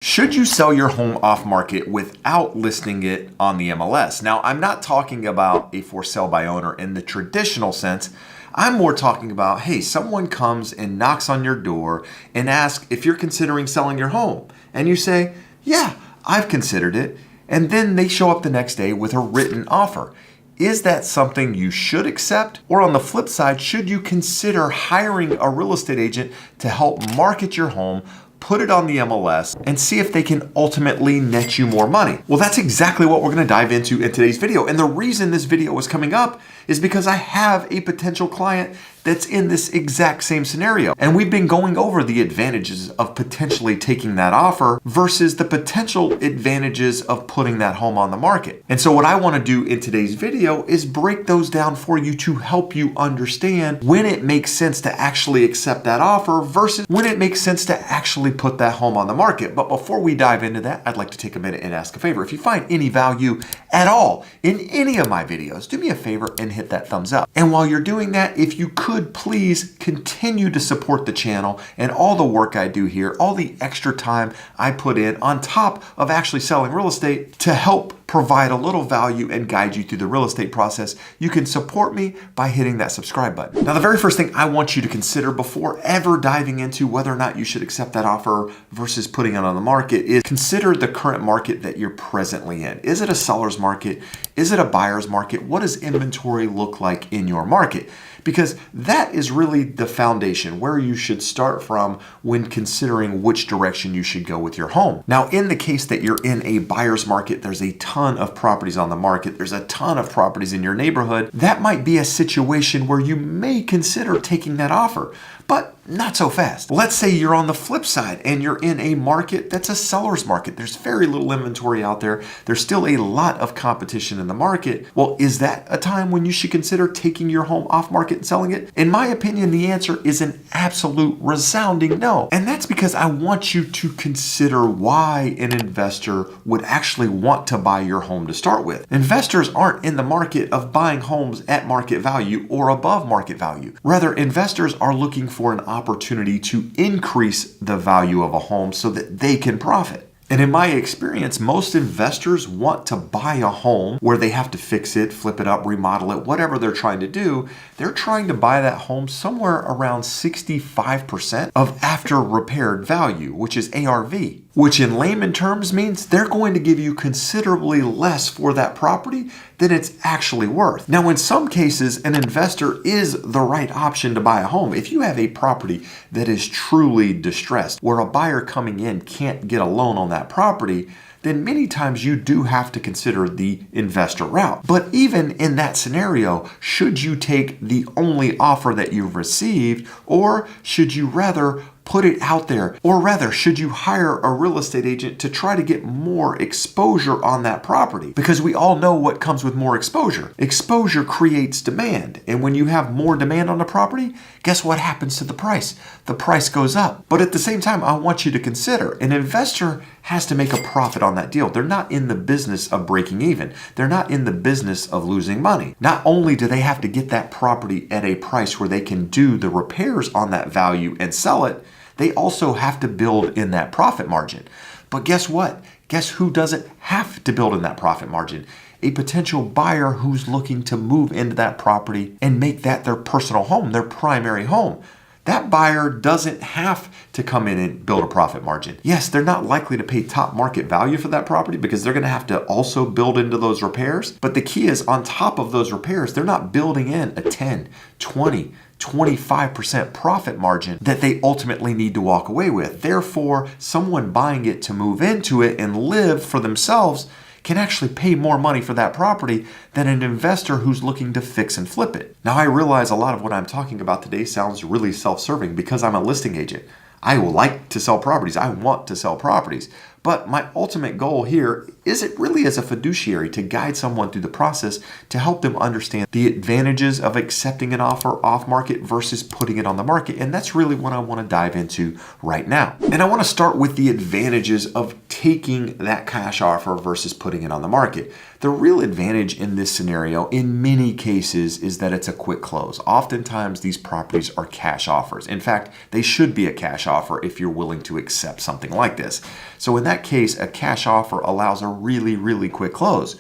Should you sell your home off market without listing it on the MLS? Now, I'm not talking about a for sale by owner in the traditional sense. I'm more talking about, hey, someone comes and knocks on your door and asks if you're considering selling your home. And you say, yeah, I've considered it. And then they show up the next day with a written offer. Is that something you should accept? Or on the flip side, should you consider hiring a real estate agent to help market your home, put it on the MLS, and see if they can ultimately net you more money? Well, that's exactly what we're gonna dive into in today's video. And the reason this video is coming up is because I have a potential client that's in this exact same scenario. And we've been going over the advantages of potentially taking that offer versus the potential advantages of putting that home on the market. And so what I wanna do in today's video is break those down for you to help you understand when it makes sense to actually accept that offer versus when it makes sense to actually put that home on the market. But before we dive into that, I'd like to take a minute and ask a favor. If you find any value at all in any of my videos, do me a favor and hit that thumbs up. And while you're doing that, if you could please continue to support the channel and all the work I do here, all the extra time I put in on top of actually selling real estate to help provide a little value and guide you through the real estate process, you can support me by hitting that subscribe button. Now, the very first thing I want you to consider before ever diving into whether or not you should accept that offer versus putting it on the market is consider the current market that you're presently in. Is it a seller's market? Is it a buyer's market? What does inventory look like in your market? Because that is really the foundation where you should start from when considering which direction you should go with your home. Now, in the case that you're in a buyer's market, there's a ton of properties on the market. There's a ton of properties in your neighborhood. That might be a situation where you may consider taking that offer, but not so fast. Let's say you're on the flip side and you're in a market that's a seller's market. There's very little inventory out there. There's still a lot of competition in the market. Well, is that a time when you should consider taking your home off market and selling it? In my opinion, the answer is an absolute resounding no. And that's because I want you to consider why an investor would actually want to buy your home to start with. Investors aren't in the market of buying homes at market value or above market value. Rather, investors are looking for an opportunity to increase the value of a home so that they can profit. And in my experience, most investors want to buy a home where they have to fix it, flip it up, remodel it, whatever they're trying to do. They're trying to buy that home somewhere around 65% of after repaired value, which is ARV, which in layman terms means they're going to give you considerably less for that property than it's actually worth. Now, in some cases, an investor is the right option to buy a home. If you have a property that is truly distressed, where a buyer coming in can't get a loan on that property, then many times you do have to consider the investor route. But even in that scenario, should you take the only offer that you've received, or should you rather put it out there? Or rather, should you hire a real estate agent to try to get more exposure on that property? Because we all know what comes with more exposure. Exposure creates demand. And when you have more demand on a property, guess what happens to the price? The price goes up. But at the same time, I want you to consider an investor has to make a profit on that deal. They're not in the business of breaking even. They're not in the business of losing money. Not only do they have to get that property at a price where they can do the repairs on that value and sell it, they also have to build in that profit margin. But guess what? Guess who doesn't have to build in that profit margin? A potential buyer who's looking to move into that property and make that their personal home, their primary home. That buyer doesn't have to come in and build a profit margin. Yes, they're not likely to pay top market value for that property because they're going to have to also build into those repairs. But the key is on top of those repairs, they're not building in a 10, 20, 25% profit margin that they ultimately need to walk away with. Therefore, someone buying it to move into it and live for themselves can actually pay more money for that property than an investor who's looking to fix and flip it. Now, I realize a lot of what I'm talking about today sounds really self-serving because I'm a listing agent. I like to sell properties. I want to sell properties. But my ultimate goal here is it really as a fiduciary to guide someone through the process to help them understand the advantages of accepting an offer off market versus putting it on the market. And that's really what I want to dive into right now. And I want to start with the advantages of taking that cash offer versus putting it on the market. The real advantage in this scenario, in many cases, is that it's a quick close. Oftentimes, these properties are cash offers. In fact, they should be a cash offer if you're willing to accept something like this. So in that case, a cash offer allows a really, really quick close.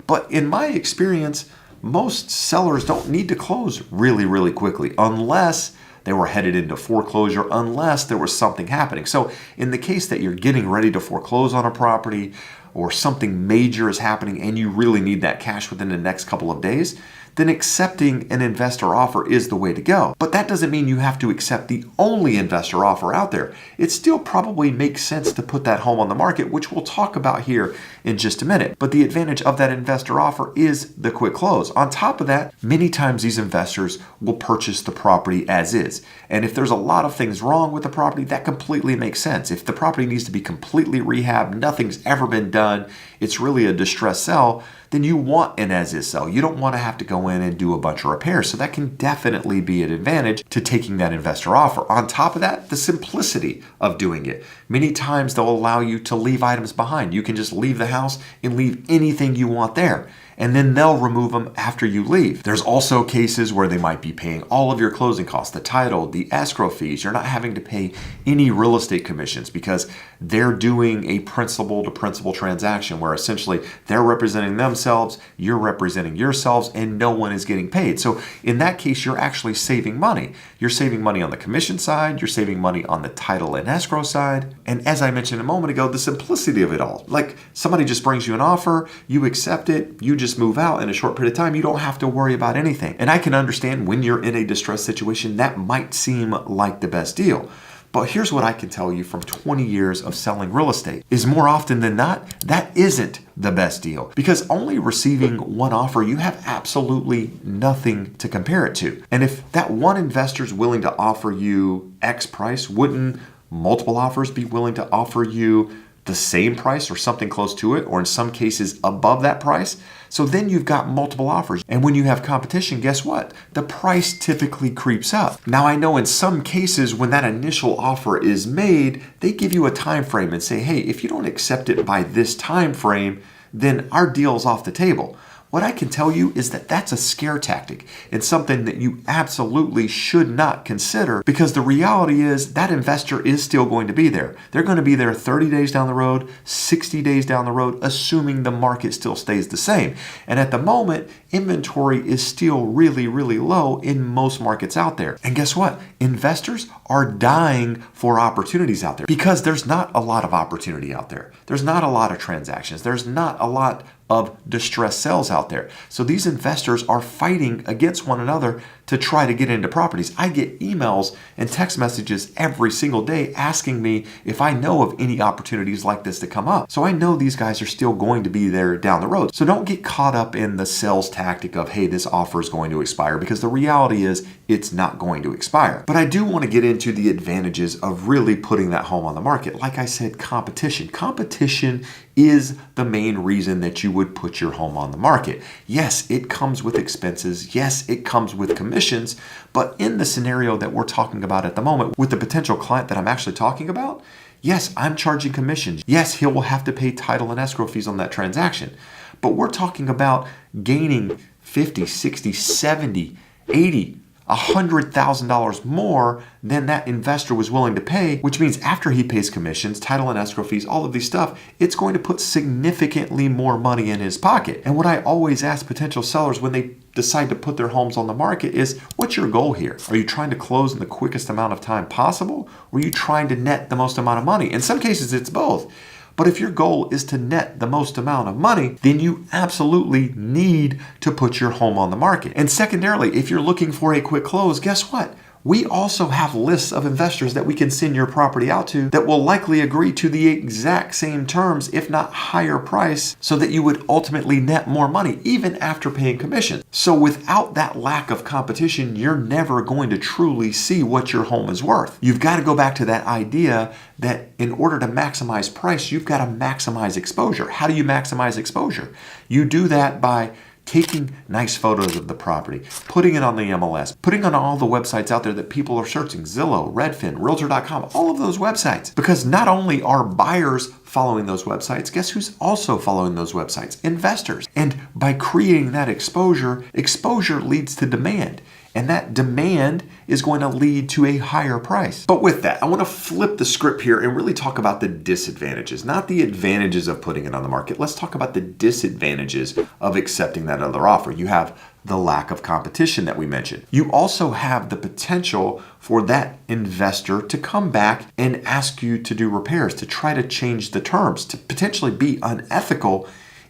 But in my experience, most sellers don't need to close really, really quickly unless they were headed into foreclosure, unless there was something happening. So in the case that you're getting ready to foreclose on a property or something major is happening and you really need that cash within the next couple of days, then accepting an investor offer is the way to go. But that doesn't mean you have to accept the only investor offer out there. It still probably makes sense to put that home on the market, which we'll talk about here in just a minute. But the advantage of that investor offer is the quick close. On top of that, many times these investors will purchase the property as is. And if there's a lot of things wrong with the property, that completely makes sense. If the property needs to be completely rehabbed, nothing's ever been done, it's really a distressed sell, then you want an as-is sell. You don't want to have to go in and do a bunch of repairs. So that can definitely be an advantage to taking that investor offer. On top of that, the simplicity of doing it. Many times they'll allow you to leave items behind. You can just leave the house and leave anything you want there, and then they'll remove them after you leave. There's also cases where they might be paying all of your closing costs, the title, the escrow fees. You're not having to pay any real estate commissions because they're doing a principal to principal transaction where essentially they're representing themselves, you're representing yourselves, and no one is getting paid. So in that case, you're actually saving money. You're saving money on the commission side, you're saving money on the title and escrow side. And as I mentioned a moment ago, the simplicity of it all. Like somebody just brings you an offer, you accept it, you just move out in a short period of time. You don't have to worry about anything. And I can understand when you're in a distressed situation, that might seem like the best deal. But here's what I can tell you from 20 years of selling real estate is more often than not, that isn't the best deal. Because only receiving one offer, you have absolutely nothing to compare it to. And if that one investor is willing to offer you X price, wouldn't multiple offers be willing to offer you the same price or something close to it, or in some cases above that price? So then you've got multiple offers. And when you have competition, guess what? The price typically creeps up. Now I know in some cases when that initial offer is made, they give you a time frame and say, hey, if you don't accept it by this time frame, then our deal's off the table. What I can tell you is that that's a scare tactic and something that you absolutely should not consider, because the reality is that investor is still going to be there. They're going to be there 30 days down the road, 60 days down the road, assuming the market still stays the same. And at the moment, inventory is still really, really low in most markets out there. And guess what? Investors are dying for opportunities out there because there's not a lot of opportunity out there. There's not a lot of transactions. There's not a lot of distressed sales out there. So these investors are fighting against one another to try to get into properties. I get emails and text messages every single day asking me if I know of any opportunities like this to come up. So I know these guys are still going to be there down the road. So don't get caught up in the sales tactic of, hey, this offer is going to expire, because the reality is it's not going to expire. But I do want to get into the advantages of really putting that home on the market. Like I said, competition. Competition is the main reason that you would put your home on the market. Yes, it comes with expenses. Yes, it comes with commissions. But in the scenario that we're talking about at the moment with the potential client that I'm actually talking about, yes, I'm charging commissions. Yes, he will have to pay title and escrow fees on that transaction. But we're talking about gaining $50, $60, $70, $80, $100,000 more than that investor was willing to pay, which means after he pays commissions, title and escrow fees, all of these stuff, it's going to put significantly more money in his pocket. And what I always ask potential sellers when they decide to put their homes on the market is, what's your goal here? Are you trying to close in the quickest amount of time possible? Or are you trying to net the most amount of money? In some cases, it's both. But if your goal is to net the most amount of money, then you absolutely need to put your home on the market. And secondarily, if you're looking for a quick close, guess what? We also have lists of investors that we can send your property out to that will likely agree to the exact same terms, if not higher price, so that you would ultimately net more money, even after paying commission. So without that lack of competition, you're never going to truly see what your home is worth. You've got to go back to that idea that in order to maximize price, you've got to maximize exposure. How do you maximize exposure? You do that by taking nice photos of the property, putting it on the MLS, putting on all the websites out there that people are searching, Zillow, Redfin, Realtor.com, all of those websites. Because not only are buyers following those websites, guess who's also following those websites? Investors. And by creating that exposure, exposure leads to demand. and that demand is going to lead to a higher price. But with that, I want to flip the script here and really talk about the disadvantages, not the advantages of putting it on the market. Let's talk about the disadvantages of accepting that other offer. You have the lack of competition that we mentioned. You also have the potential for that investor to come back and ask you to do repairs, to try to change the terms, to potentially be unethical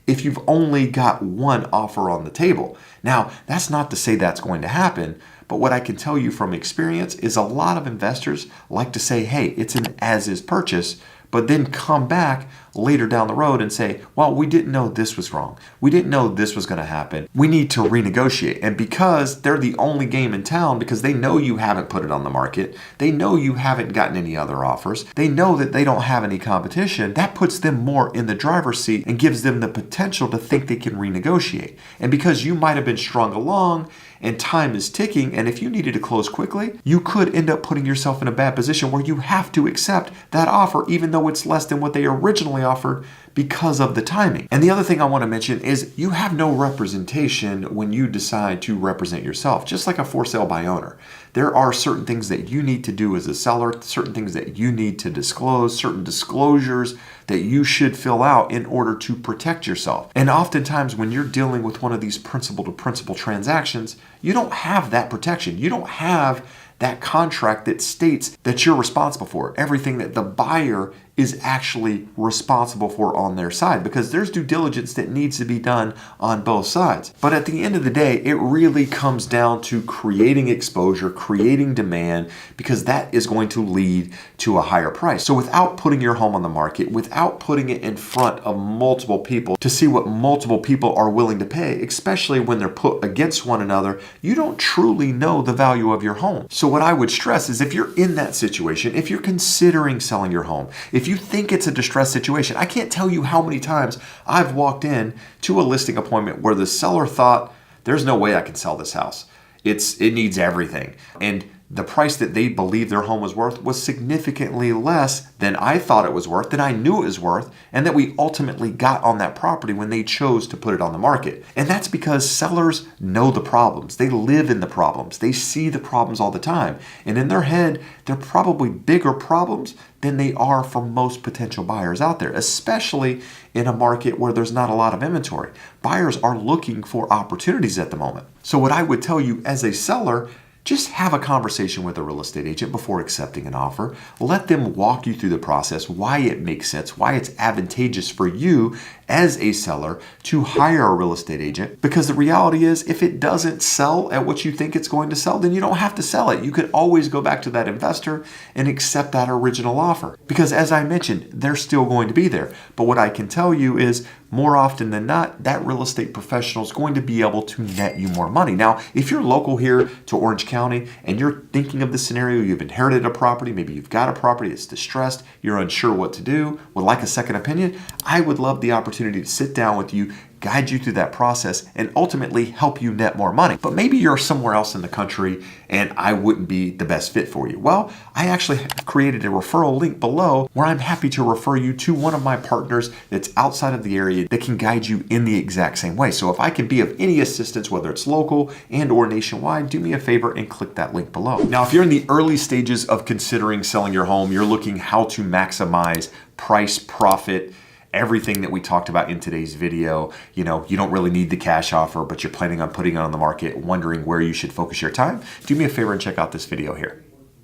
if you've only got one offer on the table. Now, that's not to say that's going to happen, but what I can tell you from experience is a lot of investors like to say, hey, it's an as-is purchase, but then come back later down the road and say, well, we didn't know this was wrong. We didn't know this was going to happen. We need to renegotiate. And because they're the only game in town, because they know you haven't put it on the market, they know you haven't gotten any other offers, they know that they don't have any competition, that puts them more in the driver's seat and gives them the potential to think they can renegotiate. And because you might have been strung along and time is ticking, and if you needed to close quickly, you could end up putting yourself in a bad position where you have to accept that offer even though it's less than what they originally offered because of the timing. And the other thing I want to mention is you have no representation when you decide to represent yourself, just like a for sale by owner. There are certain things that you need to do as a seller, certain things that you need to disclose, certain disclosures that you should fill out in order to protect yourself. And oftentimes when you're dealing with one of these principal to principal transactions, you don't have that protection. You don't have that contract that states that you're responsible for everything that the buyer is actually responsible for on their side, because there's due diligence that needs to be done on both sides. But at the end of the day, it really comes down to creating exposure, creating demand, because that is going to lead to a higher price. So without putting your home on the market, without putting it in front of multiple people to see what multiple people are willing to pay, especially when they're put against one another, you don't truly know the value of your home. So what I would stress is if you're in that situation, if you're considering selling your home, if you think it's a distressed situation, I can't tell you how many times I've walked in to a listing appointment where the seller thought, there's no way I can sell this house. It needs everything. And the price that they believed their home was worth was significantly less than I thought it was worth, than I knew it was worth, and that we ultimately got on that property when they chose to put it on the market. And that's because sellers know the problems. They live in the problems. They see the problems all the time. And in their head, they're probably bigger problems than they are for most potential buyers out there, especially in a market where there's not a lot of inventory. Buyers are looking for opportunities at the moment. So what I would tell you as a seller, just have a conversation with a real estate agent before accepting an offer. Let them walk you through the process, why it makes sense, why it's advantageous for you as a seller to hire a real estate agent. Because the reality is, if it doesn't sell at what you think it's going to sell, then you don't have to sell it. You could always go back to that investor and accept that original offer. Because as I mentioned, they're still going to be there. But what I can tell you is, more often than not, that real estate professional is going to be able to net you more money. Now, if you're local here to Orange County and you're thinking of the scenario, you've inherited a property, maybe you've got a property, it's distressed, you're unsure what to do, would like a second opinion, I would love the opportunity to sit down with you, guide you through that process, and ultimately help you net more money. But maybe you're somewhere else in the country and I wouldn't be the best fit for you. Well, I actually created a referral link below where I'm happy to refer you to one of my partners that's outside of the area that can guide you in the exact same way. So if I can be of any assistance, whether it's local and or nationwide, do me a favor and click that link below. Now, if you're in the early stages of considering selling your home, you're looking how to maximize price, profit, everything that we talked about in today's video. You don't really need the cash offer, but you're planning on putting it on the market, wondering where you should focus your time, do me a favor and check out this video here.